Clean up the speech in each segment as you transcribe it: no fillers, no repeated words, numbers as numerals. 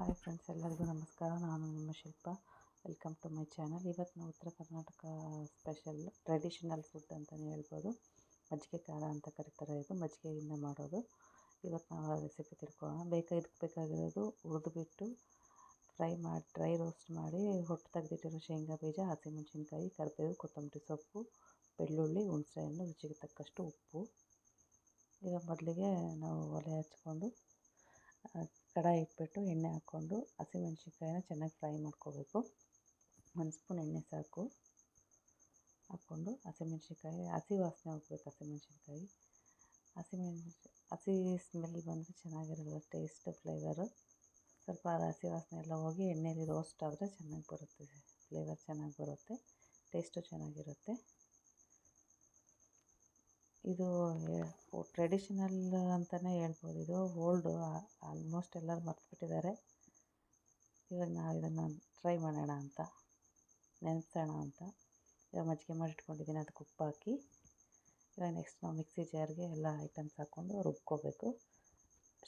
Hi friends, ಎಲ್ಲರಿಗೂ ನಮಸ್ಕಾರ. ನಾನು ನಿಮ್ಮ Shilpa. Welcome to my channel. ಇವತ್ತು ನಾವು ಉತ್ತರ ಕರ್ನಾಟಕ ಸ್ಪೆಷಲ್ ಟ್ರೆಡಿಷನಲ್ ಫುಡ್ ಅಂತಲೇ ಹೇಳ್ಬೋದು. ಮಜ್ಜಿಗೆ ಖಾರ ಅಂತ ಕರೀತಾರೆ. ಇದು ಮಜ್ಜಿಗೆಯಿಂದ ಮಾಡೋದು. ಇವತ್ತು ನಾವು ಆ ರೆಸಿಪಿ ತಿಳ್ಕೊಳ್ಳೋಣ. ಇದಕ್ಕೆ ಬೇಕಾಗಿರೋದು ಹುರಿದುಬಿಟ್ಟು ಡ್ರೈ ರೋಸ್ಟ್ ಮಾಡಿ ಹೊಟ್ಟು ತೆಗೆದಿಟ್ಟಿರೋ ಶೇಂಗಾ ಬೀಜ, ಹಸಿಮೆಣಸಿನ್ಕಾಯಿ, ಕರಿಬೇವು, ಕೊತ್ತಂಬರಿ ಸೊಪ್ಪು, ಬೆಳ್ಳುಳ್ಳಿ, ಹುಣಸೆಹಣ್ಣು, ರುಚಿಗೆ ತಕ್ಕಷ್ಟು ಉಪ್ಪು. ಈಗ ಮೊದಲಿಗೆ ನಾವು ಒಲೆ ಹಚ್ಕೊಂಡು ಕಡಾಯಿ ಇಟ್ಬಿಟ್ಟು ಎಣ್ಣೆ ಹಾಕ್ಕೊಂಡು ಹಸಿಮೆಣ್ಸಿನ್ಕಾಯಿನ ಚೆನ್ನಾಗಿ ಫ್ರೈ ಮಾಡ್ಕೋಬೇಕು. 1 ಸ್ಪೂನ್ ಎಣ್ಣೆ ಸಾಕು. ಹಾಕ್ಕೊಂಡು ಹಸಿಮೆಣ್ಸಿನ್ಕಾಯಿ ಹಸಿ ವಾಸನೆ ಹೋಗ್ಬೇಕು. ಹಸಿ ಸ್ಮೆಲ್ ಬಂದರೆ ಚೆನ್ನಾಗಿರಲ್ಲ, ಟೇಸ್ಟ್ ಫ್ಲೇವರು. ಸ್ವಲ್ಪ ಹಸಿ ವಾಸನೆ ಎಲ್ಲ ಹೋಗಿ ಎಣ್ಣೆಯಲ್ಲಿ ರೋಸ್ಟ್ ಆದರೆ ಚೆನ್ನಾಗಿ ಬರುತ್ತೆ, ಫ್ಲೇವರ್ ಚೆನ್ನಾಗಿ ಬರುತ್ತೆ, ಟೇಸ್ಟು ಚೆನ್ನಾಗಿರುತ್ತೆ. ಇದು ಟ್ರೆಡಿಷನಲ್ ಅಂತಲೇ ಹೇಳ್ಬೋದು. ಇದು ಓಲ್ಡು, ಆಲ್ಮೋಸ್ಟ್ ಎಲ್ಲರೂ ಮರ್ತ್ಬಿಟ್ಟಿದ್ದಾರೆ. ಇವಾಗ ನಾವು ಇದನ್ನು ಟ್ರೈ ಮಾಡೋಣ ಅಂತ, ನೆನೆಸೋಣ ಅಂತ ಇವಾಗ ಮಜ್ಜಿಗೆ ಮಾಡಿಟ್ಕೊಂಡಿದ್ದೀನಿ. ಅದಕ್ಕೆ ಉಪ್ಪು ಹಾಕಿ ಇವಾಗ ನೆಕ್ಸ್ಟ್ ನಾವು ಮಿಕ್ಸಿ ಜಾರ್ಗೆ ಎಲ್ಲ ಐಟಮ್ಸ್ ಹಾಕ್ಕೊಂಡು ರುಬ್ಕೋಬೇಕು.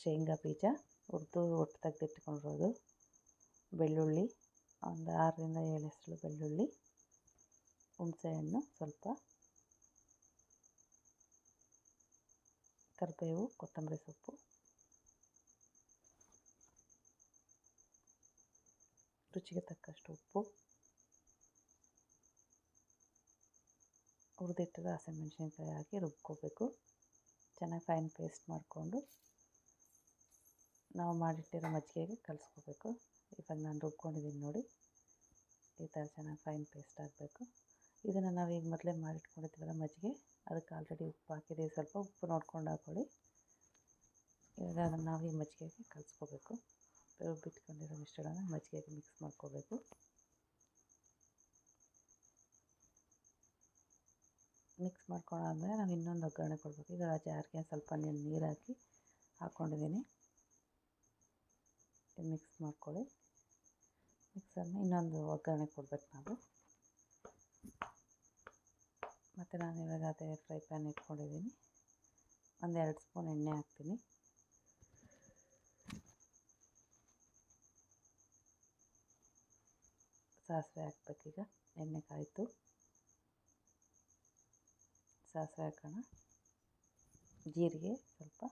ಶೇಂಗಾ ಬೀಜ ಹುರಿದು ಹೊಟ್ಟು ತೆಗೆದಿಟ್ಕೊಂಡಿರೋದು, ಬೆಳ್ಳುಳ್ಳಿ ಒಂದು 6ರಿಂದ 7 ಹೆಸರು ಬೆಳ್ಳುಳ್ಳಿ, ಹುಣಸೆಹಣ್ಣು ಸ್ವಲ್ಪ, ಕರಿಬೇವು, ಕೊತ್ತಂಬರಿ ಸೊಪ್ಪು, ರುಚಿಗೆ ತಕ್ಕಷ್ಟು ಉಪ್ಪು, ಹುರಿದಿಟ್ಟಿರೋ ಹಸಿಮೆಣ್ಸಿನ್ಕಾಯಿ ಹಾಕಿ ರುಬ್ಕೋಬೇಕು. ಚೆನ್ನಾಗಿ ಫೈನ್ ಪೇಸ್ಟ್ ಮಾಡಿಕೊಂಡು ನಾವು ಮಾಡಿಟ್ಟಿರೋ ಮಜ್ಜಿಗೆಗೆ ಕಲಿಸ್ಕೋಬೇಕು. ಇವಾಗ ನಾನು ರುಬ್ಕೊಂಡಿದ್ದೀನಿ ನೋಡಿ, ಈ ಥರ ಚೆನ್ನಾಗಿ ಫೈನ್ ಪೇಸ್ಟ್ ಆಗಬೇಕು. ಇದನ್ನು ನಾವು ಈಗ ಮೊದಲೇ ಮಾಡಿಟ್ಕೊಂಡಿದ್ದೀವಲ್ಲ ಮಜ್ಜಿಗೆ, ಅದಕ್ಕೆ ಆಲ್ರೆಡಿ ಉಪ್ಪು ಹಾಕಿದ್ದೀವಿ. ಸ್ವಲ್ಪ ಉಪ್ಪು ನೋಡ್ಕೊಂಡು ಹಾಕ್ಕೊಳ್ಳಿ. ಇವಾಗ ಅದನ್ನು ನಾವು ಈ ಮಜ್ಜಿಗೆಗೆ ಕಲಿಸ್ಕೋಬೇಕು. ರುಬ್ಬಿಟ್ಕೊಂಡಿರೋ ಮಿಶ್ರಣನ ಮಜ್ಜಿಗೆಗೆ ಮಿಕ್ಸ್ ಮಾಡ್ಕೋಬೇಕು. ಮಿಕ್ಸ್ ಮಾಡ್ಕೊಂಡಾದ್ಮೇಲೆ ನಾವು ಇನ್ನೊಂದು ಒಗ್ಗರಣೆ ಕೊಡಬೇಕು. ಈಗ ಜಾರ್ಗೆ ಸ್ವಲ್ಪ ನೀರು ಹಾಕ್ಕೊಂಡಿದ್ದೀನಿ. ಮಿಕ್ಸ್ ಮಾಡ್ಕೊಳ್ಳಿ. ಮಿಕ್ಸ್ ಆದಮೇಲೆ ಇನ್ನೊಂದು ಒಗ್ಗರಣೆ ಕೊಡಬೇಕು ನಾವು. ಮತ್ತು ನಾನು ಇವಾಗ ಅದೇ ಫ್ರೈ ಪ್ಯಾನ್ ಇಟ್ಕೊಂಡಿದ್ದೀನಿ. 1-2 ಸ್ಪೂನ್ ಎಣ್ಣೆ ಹಾಕ್ತೀನಿ. ಸಾಸಿವೆ ಹಾಕ್ಬೇಕೀಗ. ಎಣ್ಣೆ ಕಾಯಿತು, ಸಾಸಿವೆ ಹಾಕೋಣ. ಜೀರಿಗೆ ಸ್ವಲ್ಪ,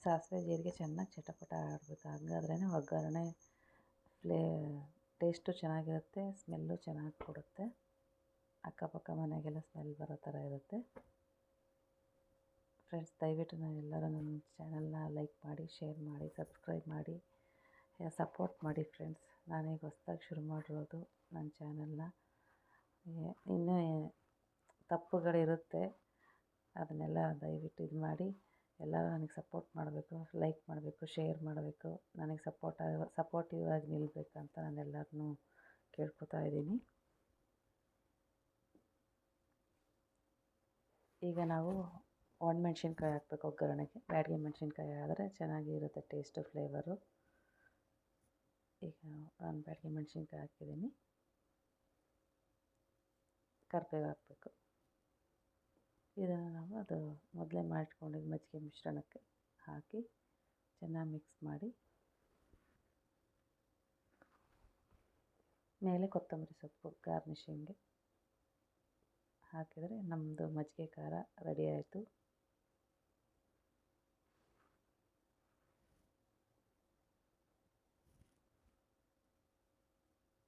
ಸಾಸಿವೆ ಜೀರಿಗೆ ಚೆನ್ನಾಗಿ ಚಟಪಟ ಆಡಬೇಕು. ಹಾಗಾದ್ರೇ ಒಗ್ಗರಣೆ ಟೇಸ್ಟು ಚೆನ್ನಾಗಿರುತ್ತೆ, ಸ್ಮೆಲ್ಲು ಚೆನ್ನಾಗಿ ಕೊಡುತ್ತೆ. ಅಕ್ಕಪಕ್ಕ ಮನೆಗೆಲ್ಲ ಸ್ಮೆಲ್ ಬರೋ ಥರ ಇರುತ್ತೆ. ಫ್ರೆಂಡ್ಸ್, ದಯವಿಟ್ಟು ನಾವೆಲ್ಲರೂ ನನ್ನ ಚಾನಲ್ನ ಲೈಕ್ ಮಾಡಿ, ಶೇರ್ ಮಾಡಿ, ಸಬ್ಸ್ಕ್ರೈಬ್ ಮಾಡಿ, ಸಪೋರ್ಟ್ ಮಾಡಿ ಫ್ರೆಂಡ್ಸ್. ನಾನೀಗ ಹೊಸ್ದಾಗಿ ಶುರು ಮಾಡಿರೋದು ನನ್ನ ಚಾನಲ್ನ. ಇನ್ನೂ ತಪ್ಪುಗಳಿರುತ್ತೆ, ಅದನ್ನೆಲ್ಲ ದಯವಿಟ್ಟು ಇದು ಮಾಡಿ. ಎಲ್ಲರೂ ನನಗೆ ಸಪೋರ್ಟ್ ಮಾಡಬೇಕು, ಲೈಕ್ ಮಾಡಬೇಕು, ಶೇರ್ ಮಾಡಬೇಕು. ನನಗೆ ಸಪೋರ್ಟಿವ್ ಆಗಿ ನಿಲ್ಲಬೇಕಂತ ನಾನೆಲ್ಲರನ್ನೂ ಕೇಳ್ಕೊತಾ ಇದ್ದೀನಿ. ಈಗ ನಾವು ಒಣಮೆಣ್ಸಿನ್ಕಾಯಿ ಹಾಕ್ಬೇಕು ಒಗ್ಗರಣೆಗೆ. ಬ್ಯಾಡಗಿ ಮೆಣಸಿನ್ಕಾಯಿ ಆದರೆ ಚೆನ್ನಾಗಿರುತ್ತೆ ಟೇಸ್ಟು, ಫ್ಲೇವರು. ಈಗ ನಾನು ಬ್ಯಾಡಗಿ ಮೆಣಸಿನ್ಕಾಯಿ ಹಾಕಿದ್ದೀನಿ. ಕರಿಬೇವು ಹಾಕಬೇಕು. ಇದನ್ನು ನಾವು ಅದು ಮೊದಲೇ ಮಾಡಿಟ್ಕೊಂಡಿದ್ದು ಮಜ್ಜಿಗೆ ಮಿಶ್ರಣಕ್ಕೆ ಹಾಕಿ ಚೆನ್ನಾಗಿ ಮಿಕ್ಸ್ ಮಾಡಿ, ಮೇಲೆ ಕೊತ್ತಂಬರಿ ಸೊಪ್ಪು ಗಾರ್ನಿಷಿಂಗ್ಗೆ ಹಾಕಿದರೆ ನಮ್ಮದು ಮಜ್ಜಿಗೆ ಖಾರ ರೆಡಿ ಆಯಿತು.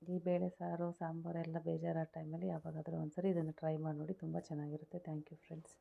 ಈ ಬೇಳೆ ಸಾರು, ಸಾಂಬಾರು ಎಲ್ಲ ಬೇಜಾರಾದ ಟೈಮಲ್ಲಿ ಯಾವಾಗಾದರೂ ಒಂದ್ಸರಿ ಇದನ್ನು ಟ್ರೈ ಮಾಡಿ ನೋಡಿ, ತುಂಬ ಚೆನ್ನಾಗಿರುತ್ತೆ. Thank you friends.